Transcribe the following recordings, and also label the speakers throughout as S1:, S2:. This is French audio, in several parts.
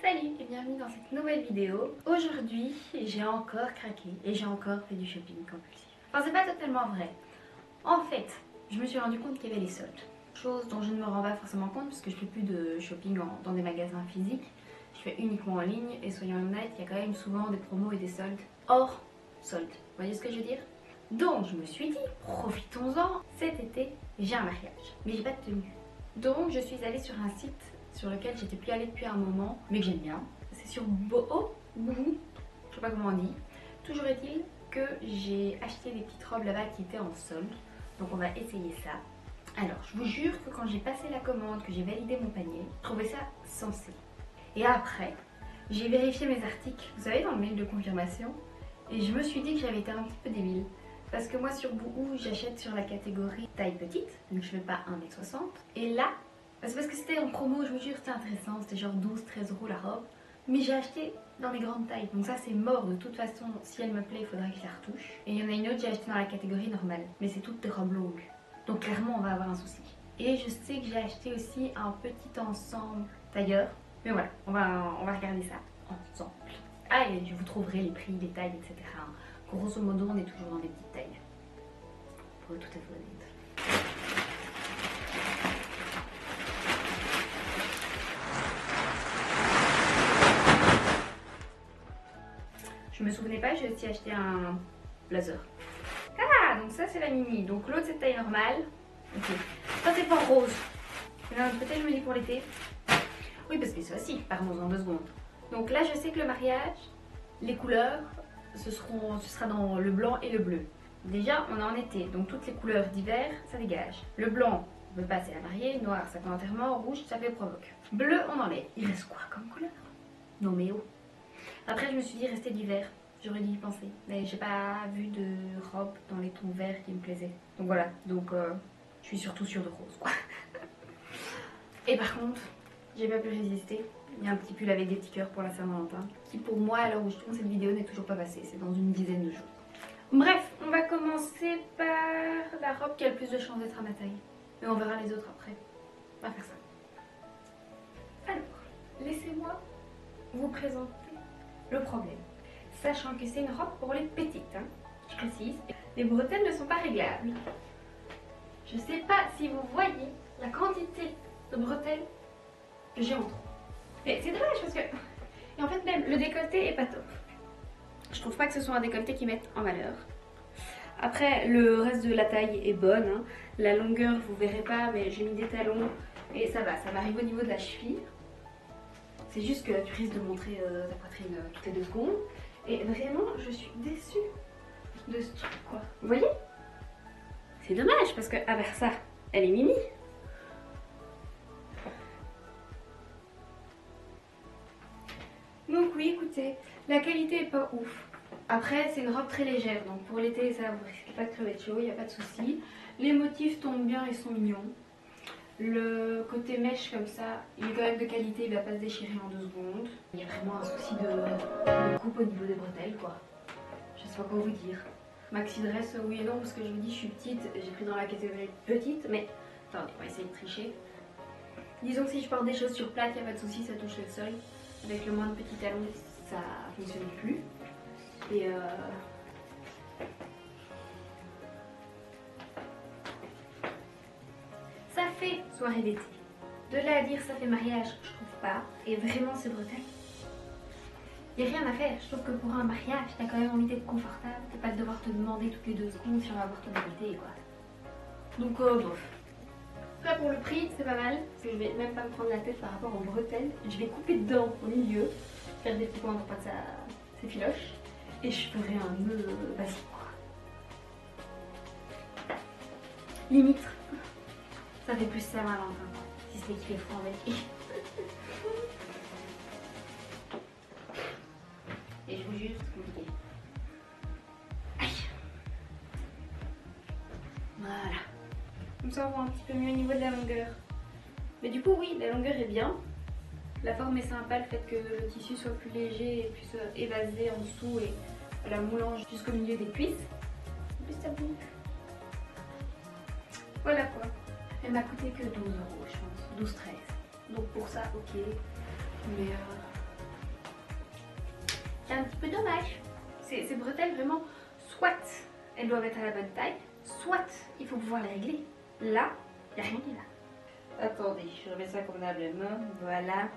S1: Salut et bienvenue dans cette nouvelle vidéo. Aujourd'hui, j'ai encore craqué et j'ai encore fait du shopping compulsif. Enfin, c'est pas totalement vrai. En fait, je me suis rendu compte qu'il y avait les soldes. Chose dont je ne me rends pas forcément compte parce que je fais plus de shopping dans des magasins physiques. Je fais uniquement en ligne et soyons honnêtes, il y a quand même souvent des promos et des soldes hors soldes. Vous voyez ce que je veux dire? Donc je me suis dit, profitons-en. Cet été, j'ai un mariage, mais j'ai pas de tenue. Donc je suis allée sur un site sur lequel j'étais plus allée depuis un moment, mais que j'aime bien. C'est sur Boho, je sais pas comment on dit. Toujours est-il que j'ai acheté des petites robes là-bas qui étaient en solde. Donc on va essayer ça. Alors je vous jure que quand j'ai passé la commande, que j'ai validé mon panier, je trouvais ça sensé. Et après, j'ai vérifié mes articles, vous savez, dans le mail de confirmation, et je me suis dit que j'avais été un petit peu débile. Parce que moi sur Boohoo, j'achète sur la catégorie taille petite, donc je fais pas 1m60. Et là, c'est parce que c'était en promo, je vous jure, c'était intéressant, c'était genre 12-13 € la robe. Mais j'ai acheté dans les grandes tailles, donc ça c'est mort de toute façon, si elle me plaît, il faudrait que je la retouche. Et il y en a une autre, j'ai acheté dans la catégorie normale, mais c'est toutes des robes longues. Donc clairement on va avoir un souci. Et je sais que j'ai acheté aussi un petit ensemble tailleur. Mais voilà, on va regarder ça ensemble. Ah, et vous trouverez les prix, les tailles, etc. Grosso modo, on est toujours dans des petites tailles. Pour être tout à fait honnête. Je me souvenais pas, j'ai aussi acheté un blazer. Ah, donc ça c'est la mini. Donc l'autre c'est taille normale. Ok. Ça c'est pas rose. Peut-être je me dis pour l'été. Oui, parce que ça aussi, parlons en 2 secondes. Donc là je sais que le mariage, les couleurs, ce sera dans le blanc et le bleu. Déjà on est en été, donc toutes les couleurs d'hiver ça dégage. Le blanc, on peut passer à la mariée, noir ça fait enterrement, rouge ça fait provoque. Bleu on enlève. Il reste quoi comme couleur? Non mais oh. Après je me suis dit rester d'hiver, j'aurais dû y penser. Mais j'ai pas vu de robe dans les tons verts qui me plaisaient. Donc voilà, donc je suis surtout sûre de rose quoi. Et par contre, j'ai pas pu résister. Il y a un petit pull avec des petits cœurs pour la Saint-Valentin, qui pour moi à l'heure où je tourne cette vidéo n'est toujours pas passé, c'est dans une dizaine de jours. Bref, on va commencer par la robe qui a le plus de chances d'être à ma taille. Mais on verra les autres après. On va faire ça. Alors, laissez-moi vous présenter le problème. Sachant que c'est une robe pour les petites, hein, je précise. Les bretelles ne sont pas réglables. Je sais pas si vous voyez la quantité de bretelles que j'ai en trop. Et c'est dommage parce que... Et en fait même le décolleté est pas top. Je trouve pas que ce soit un décolleté qui mette en valeur. Après le reste de la taille est bonne, hein. La longueur vous verrez pas mais j'ai mis des talons et ça va, ça m'arrive au niveau de la cheville. C'est juste que tu risques de montrer ta poitrine toutes les 2 secondes. Et vraiment je suis déçue de ce truc quoi. Vous voyez? C'est dommage parce que à vers ça, elle est mini. Donc oui, écoutez, la qualité est pas ouf. Après, c'est une robe très légère, donc pour l'été, ça vous risquez pas de crever de chaud, il n'y a pas de souci. Les motifs tombent bien, ils sont mignons. Le côté mèche comme ça, il est quand même de qualité, il va pas se déchirer en 2 secondes. Il y a vraiment un souci de coupe au niveau des bretelles, quoi. Je sais pas quoi vous dire. Maxi dress, oui et non, parce que je vous dis, je suis petite, j'ai pris dans la catégorie petite, mais attendez, on va essayer de tricher. Disons que si je porte des choses sur plate, il n'y a pas de souci, ça touche le sol. Avec le moins de petits talons, ça fonctionne plus. Et ça fait soirée d'été. De là à dire ça fait mariage, je trouve pas. Et vraiment ces bretelles, il n'y a rien à faire. Je trouve que pour un mariage, t'as quand même envie d'être confortable, de pas devoir te demander toutes les 2 secondes si on va avoir ton invité quoi. Donc bof. Là pour le prix, c'est pas mal, parce que je vais même pas me prendre la tête par rapport aux bretelles. Je vais couper dedans au milieu, faire des petits points pour pas que ça s'effiloche, et je ferai un nœud basique quoi. Limite, ça fait plus Saint-Valentin, si c'est qu'il est franc avec. Et je vous jure, c'est compliqué. Aïe. Voilà. Comme ça on voit un petit peu mieux au niveau de la longueur. Mais du coup oui, la longueur est bien. La forme est sympa, le fait que le tissu soit plus léger et puisse évaser en dessous et la moulange jusqu'au milieu des cuisses. En plus ça bouge. Voilà quoi. Elle m'a coûté que 12 € je pense, 12-13. Donc pour ça ok. Mais C'est un petit peu dommage. Ces bretelles, vraiment, soit elles doivent être à la bonne taille, soit il faut pouvoir les régler. Là, il n'y a rien qui va. Attendez, je remets ça convenablement. Voilà.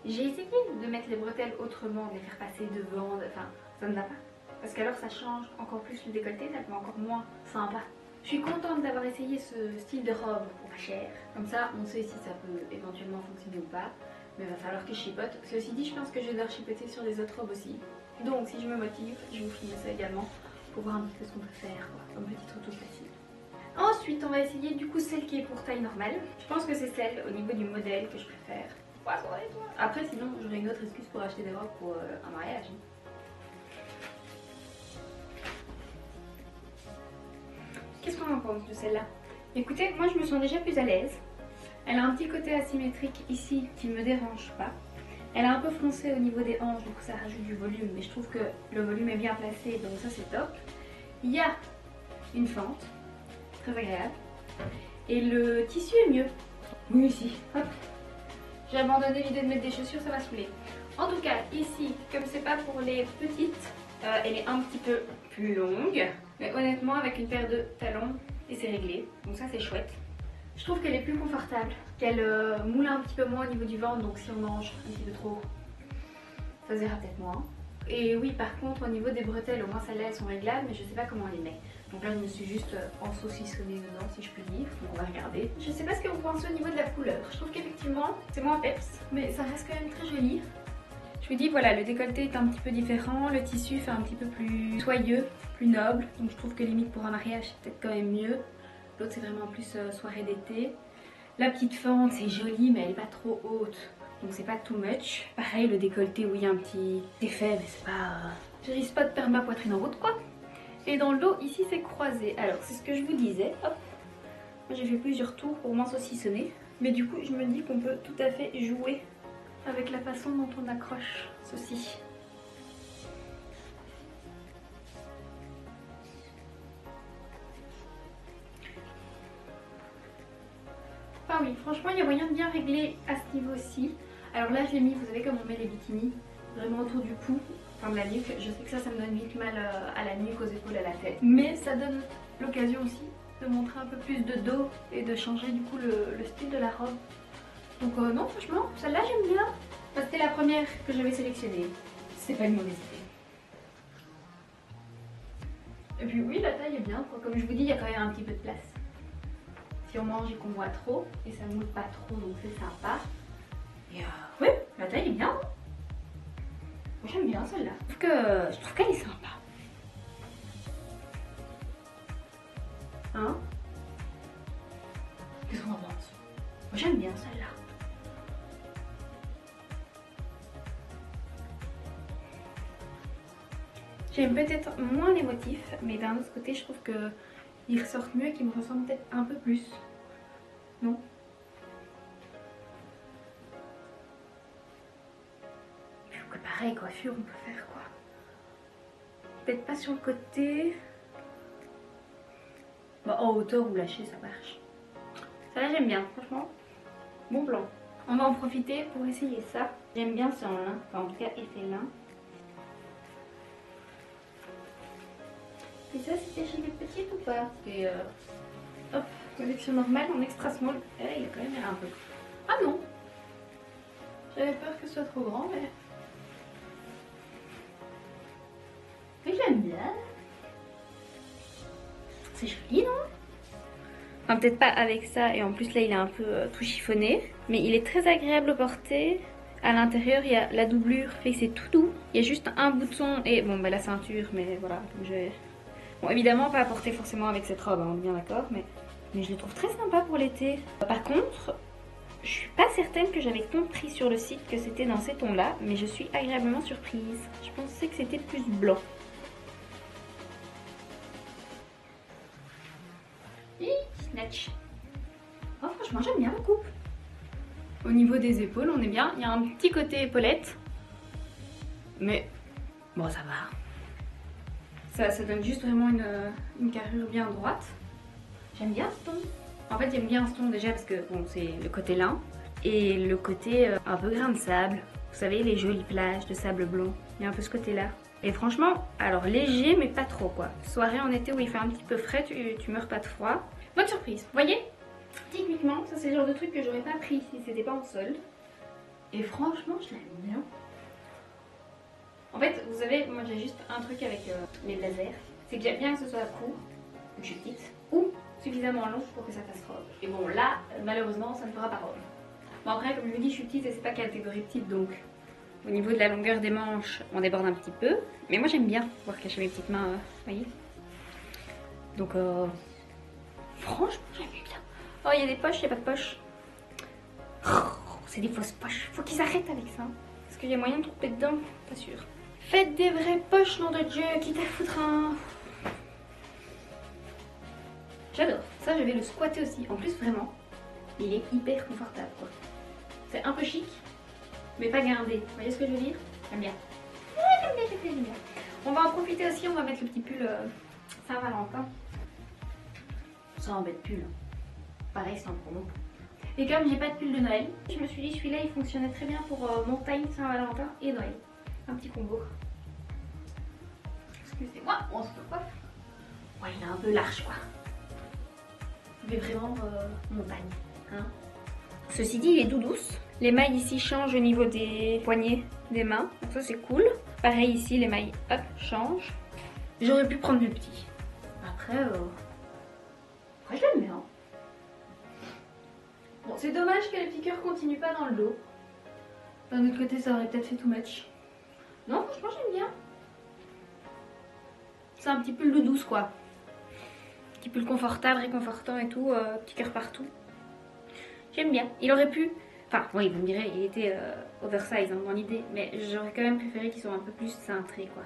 S1: J'ai essayé de mettre les bretelles autrement, de les faire passer devant, enfin, ça ne va pas. Parce qu'alors ça change encore plus le décolleté, ça le met encore moins sympa. Je suis contente d'avoir essayé ce style de robe pour pas cher. Comme ça, on sait si ça peut éventuellement fonctionner ou pas. Mais il va falloir que je chipote. Ceci dit, je pense que je vais devoir chipoter sur les autres robes aussi. Donc si je me motive, je vous filme ça également pour voir un petit peu ce qu'on peut faire, quoi, comme petit truc tout facile. Ensuite, on va essayer du coup celle qui est pour taille normale. Je pense que c'est celle au niveau du modèle que je préfère. Après, sinon, j'aurais une autre excuse pour acheter des robes pour un mariage. Qu'est-ce qu'on en pense de celle-là? Écoutez, moi je me sens déjà plus à l'aise. Elle a un petit côté asymétrique ici qui me dérange pas. Elle est un peu froncée au niveau des hanches, donc ça rajoute du volume, mais je trouve que le volume est bien placé, donc ça c'est top. Il y a une fente, très agréable, et le tissu est mieux. Oui, ici, hop. J'ai abandonné l'idée de mettre des chaussures, ça m'a saoulé. En tout cas, ici, comme c'est pas pour les petites, elle est un petit peu plus longue, mais honnêtement, avec une paire de talons, et c'est réglé, donc ça c'est chouette. Je trouve qu'elle est plus confortable, qu'elle moule un petit peu moins au niveau du ventre, donc si on mange un petit peu trop, ça se verra peut-être moins. Et oui, par contre, au niveau des bretelles, au moins celles-là, elles sont réglables, mais je sais pas comment on les met. Donc là, je me suis juste ensaucissonnée dedans, si je puis dire, donc on va regarder. Je sais pas ce que vous pensez au niveau de la couleur. Je trouve qu'effectivement, c'est moins peps, mais ça reste quand même très joli. Je vous dis, voilà, le décolleté est un petit peu différent, le tissu fait un petit peu plus soyeux, plus noble, donc je trouve que limite pour un mariage, c'est peut-être quand même mieux. L'autre c'est vraiment plus soirée d'été. La petite fente c'est joli mais elle est pas trop haute. Donc c'est pas too much. Pareil le décolleté, oui un petit effet mais c'est pas... Je risque pas de perdre ma poitrine en route quoi. Et dans le dos ici c'est croisé. Alors c'est ce que je vous disais. Hop. Moi j'ai fait plusieurs tours pour moins saucissonner. Mais du coup je me dis qu'on peut tout à fait jouer avec la façon dont on accroche ceci. Ah oui, franchement, il y a moyen de bien régler à ce niveau-ci. Alors là, j'ai mis, vous savez, comme on met les bikinis, vraiment autour du cou, enfin de la nuque. Je sais que ça me donne vite mal à la nuque, aux épaules, à la tête. Mais ça donne l'occasion aussi de montrer un peu plus de dos et de changer du coup le style de la robe. Donc non, franchement, celle-là, j'aime bien. C'était la première que j'avais sélectionnée. C'est pas une mauvaise idée. Et puis oui, la taille est bien, quoi. Comme je vous dis, il y a quand même un petit peu de place. Si on mange et qu'on boit trop, et ça ne moule pas trop, donc c'est sympa. Et oui, la taille est bien. Moi j'aime bien celle-là. Je trouve qu'elle est sympa. Hein? Qu'est-ce qu'on en pense? Moi j'aime bien celle-là. J'aime peut-être moins les motifs, mais d'un autre côté je trouve que ils ressortent mieux et qu'ils me ressemblent peut-être un peu plus. Non? Je trouve que pareil, coiffure, on peut faire quoi? Peut-être pas sur le côté. Bon, en hauteur ou lâché, ça marche. Ça là, j'aime bien, franchement. Bon plan. On va en profiter pour essayer ça. J'aime bien ce en lin, enfin en tout cas effet lin. Et ça, c'était chez les petites ou pas? C'était hop, collection normale en extra small. Et là, il a quand même l'air un peu. Ah non! J'avais peur que ce soit trop grand, mais. Mais j'aime bien. C'est joli, non? Enfin, peut-être pas avec ça, et en plus là, il est un peu tout chiffonné. Mais il est très agréable au porter. À l'intérieur, il y a la doublure, fait que c'est tout doux. Il y a juste un bouton et bon, bah la ceinture, mais voilà, comme je. Bon, évidemment, pas à porter forcément avec cette robe, hein, on est bien d'accord, mais je le trouve très sympa pour l'été. Par contre, je suis pas certaine que j'avais compris sur le site que c'était dans ces tons-là, mais je suis agréablement surprise. Je pensais que c'était plus blanc. Hi, snatch. Oh, franchement, j'aime bien la coupe. Au niveau des épaules, on est bien. Il y a un petit côté épaulette, mais bon, ça va. Ça donne juste vraiment une carrure bien droite. J'aime bien ce ton. En fait, j'aime bien ce ton déjà parce que bon, c'est le côté lin et le côté un peu grain de sable. Vous savez, les jolies plages de sable blanc. Il y a un peu ce côté-là. Et franchement, alors léger, mais pas trop quoi. Soirée en été où il fait un petit peu frais, tu meurs pas de froid. Bonne surprise, vous voyez? Typiquement, ça c'est le genre de truc que j'aurais pas pris si c'était pas en solde. Et franchement, je l'aime bien. En fait, vous savez, moi j'ai juste un truc avec les blazers. C'est que j'aime bien que ce soit court, vu que je suis petite, ou suffisamment long pour que ça fasse robe. Et bon là, malheureusement, ça ne fera pas robe. Bon après, comme je vous dis, je suis petite et c'est pas catégorie petite, donc au niveau de la longueur des manches, on déborde un petit peu. Mais moi j'aime bien voir cacher mes petites mains, vous voyez. Donc franchement, j'aime bien. Oh, il y a des poches, il n'y a pas de poches. Oh, c'est des fausses poches. Faut qu'ils arrêtent avec ça. Est-ce qu'il y a moyen de tromper dedans? Pas sûr. Faites des vraies poches, nom de Dieu, quitte à foutre un... J'adore. Ça, je vais le squatter aussi. En plus, vraiment, il est hyper confortable, quoi. C'est un peu chic, mais pas guindé. Vous voyez ce que je veux dire? J'aime bien. J'aime bien. On va en profiter aussi, on va mettre le petit pull Saint-Valentin. Ça embête pull. Pareil, c'est en promo. Et comme j'ai pas de pull de Noël, je me suis dit celui-là il fonctionnait très bien pour montagne, Saint-Valentin et Noël. Un petit combo. Excusez-moi, on se coiffe. Ouais, il est un peu large quoi. Mais vraiment montagne. Hein. Ceci dit, il est douce. Les mailles ici changent au niveau des poignets des mains. Donc ça c'est cool. Pareil ici, les mailles hop changent. J'aurais pu prendre plus petit. Après, je l'aime bien. Bon, c'est dommage que les piqûres continuent pas dans le dos. D'un autre côté, ça aurait peut-être fait too much. Non, franchement, j'aime bien. C'est un petit pull de douce, quoi. Un petit pull confortable, réconfortant et tout. Petit cœur partout. J'aime bien. Il aurait pu... Enfin, oui, vous me direz, il était oversize hein, dans l'idée. Mais j'aurais quand même préféré qu'ils soient un peu plus cintrés, quoi.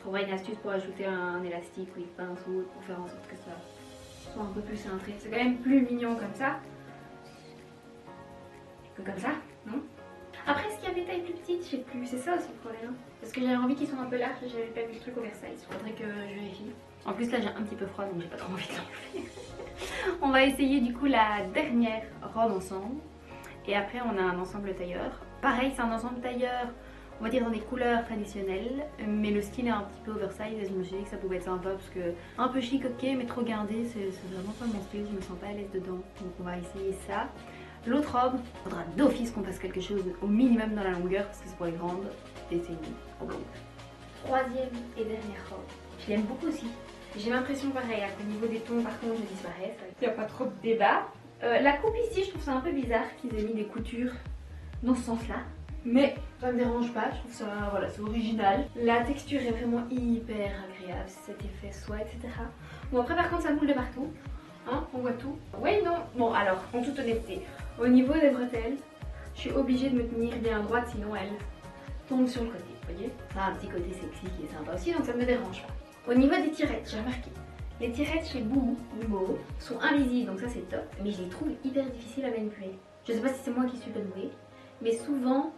S1: Faudrait une astuce pour ajouter un élastique ou une pince ou autre pour faire en sorte que ça soit un peu plus cintré. C'est quand même plus mignon comme ça. Comme ça, non? Après, est-ce qu'il y a des tailles plus petites? Je sais plus, c'est ça aussi le problème. Parce que j'avais envie qu'ils soient un peu larges et j'avais pas vu le truc oversize. Faudrait que je vérifie. En plus, là, j'ai un petit peu froid donc j'ai pas trop envie de l'enlever. On va essayer du coup la dernière robe ensemble. Et après, on a un ensemble tailleur. Pareil, c'est un ensemble tailleur, on va dire dans des couleurs traditionnelles. Mais le style est un petit peu oversize et je me suis dit que ça pouvait être sympa parce que un peu chic, ok, mais trop guindé, c'est vraiment pas mon style. Je me sens pas à l'aise dedans. Donc, on va essayer ça. L'autre robe, il faudra d'office qu'on fasse quelque chose au minimum dans la longueur parce que c'est pour les grandes et c'est trop longue. Troisième et dernière robe. Je l'aime beaucoup aussi. J'ai l'impression pareil qu'au niveau des tons par contre je disparaisse. Il n'y a pas trop de débat. La coupe ici je trouve ça un peu bizarre qu'ils aient mis des coutures dans ce sens là. Mais ça me dérange pas, je trouve ça voilà, c'est original. La texture est vraiment hyper agréable, cet effet soie etc. Bon après par contre ça moule de partout. Hein, on voit tout. Oui, non. Bon, alors, en toute honnêteté, au niveau des bretelles, je suis obligée de me tenir bien droite, sinon elles tombent sur le côté, vous voyez. Ça a un petit côté sexy qui est sympa aussi, donc ça ne me dérange pas. Au niveau des tirettes, j'ai remarqué, les tirettes chez Boo, Boo, sont invisibles, donc ça c'est top, mais je les trouve hyper difficiles à manipuler. Je sais pas si c'est moi qui suis pas douée, mais souvent,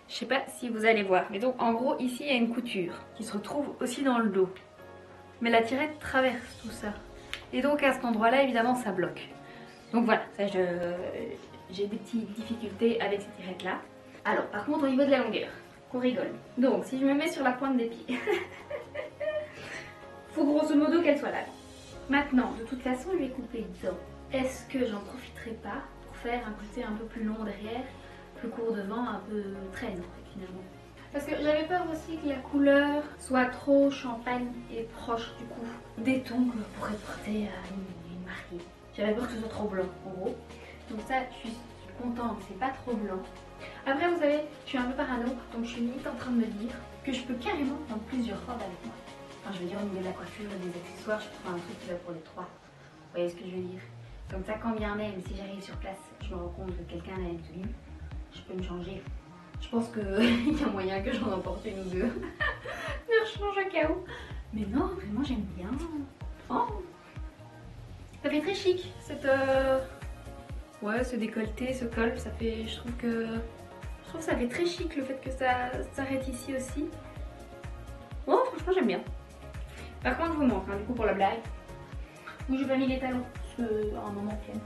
S1: je sais pas si vous allez voir, mais donc en gros, ici il y a une couture qui se retrouve aussi dans le dos. Mais la tirette traverse tout ça. Et donc à cet endroit-là, évidemment, ça bloque. Donc voilà, ça j'ai des petites difficultés avec cette tirette-là. Alors, par contre, au niveau de la longueur, qu'on rigole. Donc, si je me mets sur la pointe des pieds, faut grosso modo qu'elle soit là. Maintenant, de toute façon, je vais couper dedans. Est-ce que j'en profiterai pas pour faire un côté un peu plus long derrière, plus court devant, un peu traîne en fait, finalement? Parce que j'avais peur aussi que la couleur soit trop champagne et proche du coup des tons que pourrait porter une mariée. J'avais peur que ce soit trop blanc en gros. Donc ça, je suis contente, c'est pas trop blanc. Après vous savez, je suis un peu parano, donc je suis limite en train de me dire que je peux carrément prendre plusieurs robes avec moi. Enfin je veux dire au niveau de la coiffure et des accessoires, je peux prendre un truc qui va pour les trois. Vous voyez ce que je veux dire? Comme ça quand bien même, si j'arrive sur place, je me rends compte que quelqu'un a une tenue, je peux me changer. Je pense qu'il y a moyen que j'en emporte une ou deux. Je rechange au cas où. Mais non, vraiment j'aime bien. Oh, ça fait très chic cette ouais, ce décolleté, ce col, ça fait. Je trouve que ça fait très chic le fait que ça s'arrête ici aussi. Oh, franchement j'aime bien. Par contre je vous montre, hein, du coup pour la blague. Où j'ai pas mis les talons, parce qu'à un moment plein.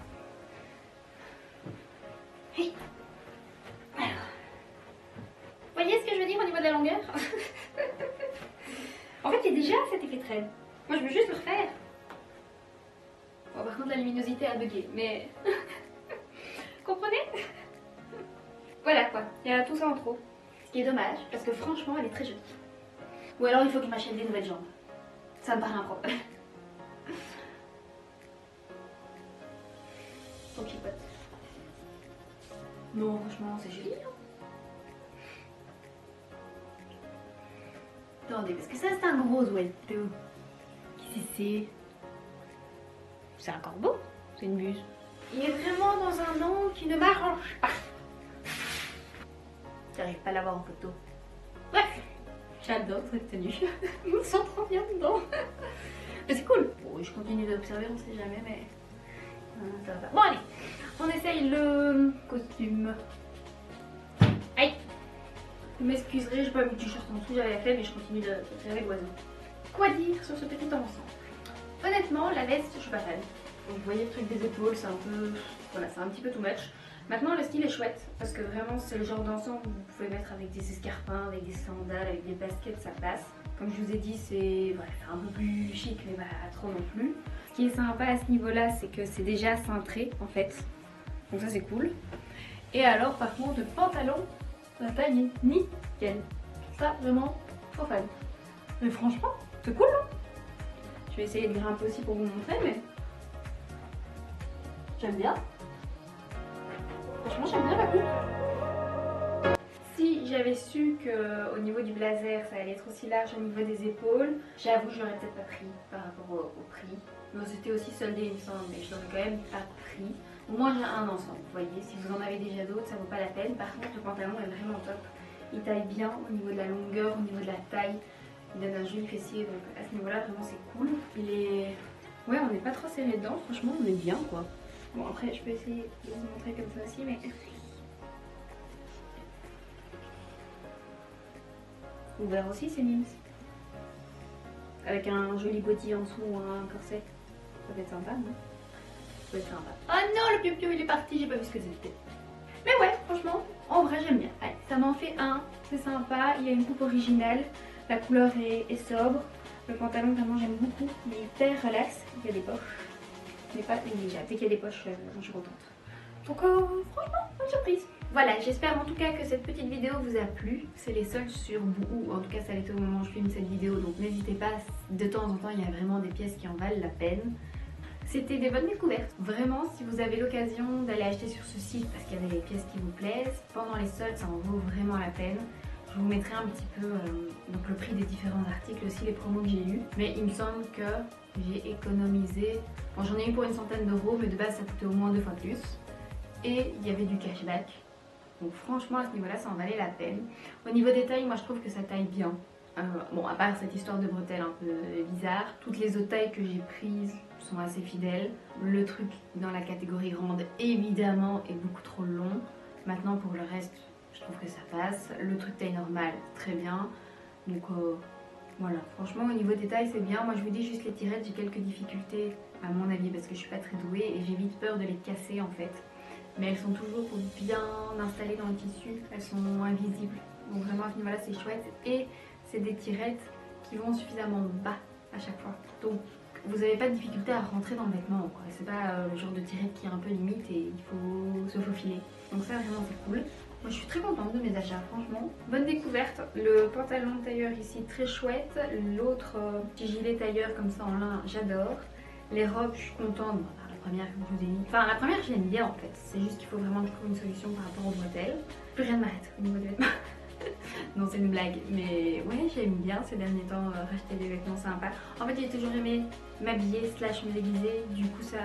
S1: Hey. Alors. voyez ce que je veux dire au niveau de la longueur? En fait, il y a déjà cet effet traîne. Moi, je veux juste le refaire. Bon, par contre, la luminosité a bugué, mais... Comprenez? Voilà quoi, il y a tout ça en trop. Ce qui est dommage, parce que franchement, elle est très jolie. Ou alors, il faut que je m'achète des nouvelles jambes. Ça me paraît impropre. Ton chipote. Non, franchement, c'est joli. Attendez, parce que ça, c'est un gros oiseau. Qu'est-ce que c'est? C'est un corbeau? C'est une buse. Il est vraiment dans un nom qui ne m'arrange pas. J'arrive pas à l'avoir en photo. Bref, j'adore cette tenue. Je me sens trop bien dedans. Mais c'est cool. Bon, je continue d'observer, on sait jamais, mais ça va. Bon allez, on essaye le costume. Aïe. Vous m'excuserez, j'ai pas mis de t-shirt en dessous, j'avais la flemme, mais je continue d'observer l'oiseau. Quoi dire sur ce petit ensemble? Honnêtement, la veste, je suis pas fan. Donc, vous voyez le truc des épaules, c'est un peu... Voilà, c'est un petit peu too much. Maintenant, le style est chouette, parce que vraiment, c'est le genre d'ensemble que vous pouvez mettre avec des escarpins, avec des sandales, avec des baskets, ça passe. Comme je vous ai dit, c'est voilà, un peu plus chic, mais pas trop non plus. Ce qui est sympa à ce niveau-là, c'est que c'est déjà cintré, en fait. Donc ça, c'est cool. Et alors, par contre, le pantalon, la taille est nickel. Ça, vraiment, trop fan. Mais franchement, c'est cool, hein. Je vais essayer de grimper aussi pour vous montrer, mais... J'aime bien. Franchement, j'aime bien la coupe. Si j'avais su qu'au niveau du blazer, ça allait être aussi large au niveau des épaules, j'avoue, je l'aurais peut-être pas pris par rapport au prix. Mais c'était aussi soldé, il me semble, mais je l'aurais quand même pas pris. Au moins, j'ai un ensemble, vous voyez. Si vous en avez déjà d'autres, ça vaut pas la peine. Par contre, le pantalon est vraiment top. Il taille bien au niveau de la longueur, au niveau de la taille. Il donne un joli fessier, donc à ce niveau-là, vraiment, c'est cool. Il est... Ouais, on n'est pas trop serré dedans, franchement, on est bien, quoi. Bon, après, je peux essayer de vous montrer comme ça aussi, mais... Ouvert aussi, c'est mimes. Avec un joli body en dessous ou un corset. Ça peut être sympa, non? Ça peut être sympa. Oh non, le piou-piou, il est parti, j'ai pas vu ce que c'était. Mais ouais, franchement, en vrai, j'aime bien. Allez, ça m'en fait un, c'est sympa. Il y a une coupe originale, la couleur est sobre. Le pantalon, vraiment, j'aime beaucoup. Il est hyper relax, il y a des poches. Mais pas négligeable. Dès qu'il y a des poches, je suis contente. Donc franchement, bonne surprise. Voilà, j'espère en tout cas que cette petite vidéo vous a plu. C'est les soldes sur Boohoo, en tout cas ça l'était au moment où je filme cette vidéo, donc n'hésitez pas, de temps en temps il y a vraiment des pièces qui en valent la peine. C'était des bonnes découvertes. Vraiment, si vous avez l'occasion d'aller acheter sur ce site parce qu'il y a des pièces qui vous plaisent, pendant les soldes ça en vaut vraiment la peine. Je vous mettrai un petit peu donc le prix des différents articles, aussi les promos que j'ai eu. Mais il me semble que j'ai économisé, bon j'en ai eu pour une centaine d'euros, mais de base ça coûtait au moins 2 fois plus. Et il y avait du cashback. Donc franchement à ce niveau-là ça en valait la peine. Au niveau des tailles, moi je trouve que ça taille bien. Bon, à part cette histoire de bretelles un peu bizarre, toutes les autres tailles que j'ai prises sont assez fidèles. Le truc dans la catégorie grande évidemment est beaucoup trop long. Maintenant pour le reste, je trouve que ça passe. Le truc taille normale, très bien. Donc voilà, franchement au niveau des tailles c'est bien. Moi je vous dis juste les tirettes, j'ai quelques difficultés à mon avis parce que je suis pas très douée et j'ai vite peur de les casser en fait. Mais elles sont toujours bien installées dans le tissu, elles sont invisibles. Donc vraiment à ce niveau-là c'est chouette. Et c'est des tirettes qui vont suffisamment bas à chaque fois. Donc vous n'avez pas de difficulté à rentrer dans le vêtement, quoi. C'est pas le genre de tirette qui est un peu limite et il faut se faufiler. Donc ça vraiment c'est cool. Moi je suis très contente de mes achats, franchement. Bonne découverte. Le pantalon tailleur ici très chouette. L'autre petit gilet tailleur comme ça en lin, j'adore. Les robes, je suis contente. Bon, la première que je vous ai mis. Enfin la première j'aime bien en fait. C'est juste qu'il faut vraiment que je trouve une solution par rapport aux bretelles. Plus rien ne m'arrête au niveau des vêtements. Non c'est une blague, mais ouais j'aime bien ces derniers temps racheter des vêtements sympas. En fait j'ai toujours aimé m'habiller slash me déguiser, du coup ça,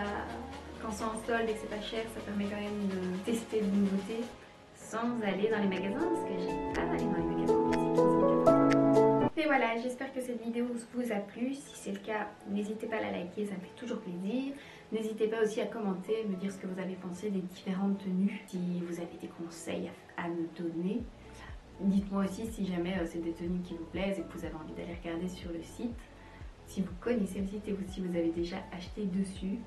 S1: quand c'est en solde et que c'est pas cher, ça permet quand même de tester de nouveautés sans aller dans les magasins parce que j'aime pas aller dans les magasins. Et voilà, j'espère que cette vidéo vous a plu. Si c'est le cas, n'hésitez pas à la liker, ça me fait toujours plaisir. N'hésitez pas aussi à commenter, me dire ce que vous avez pensé des différentes tenues, si vous avez des conseils à me donner. Dites-moi aussi si jamais c'est des tenues qui vous plaisent et que vous avez envie d'aller regarder sur le site. Si vous connaissez le site et si vous avez déjà acheté dessus.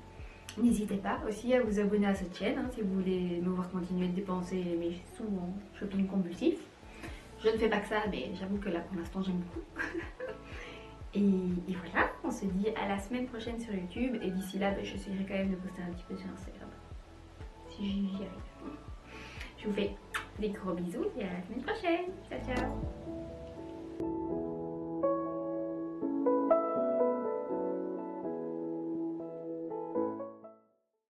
S1: N'hésitez pas aussi à vous abonner à cette chaîne si vous voulez me voir continuer de dépenser mes sous en shopping compulsif. Je ne fais pas que ça, mais j'avoue que là pour l'instant j'aime beaucoup. et voilà, on se dit à la semaine prochaine sur YouTube. Et d'ici là, j'essaierai quand même de poster un petit peu sur Instagram. Si j'y arrive. Je vous fais des gros bisous et à la semaine prochaine. Ciao ciao.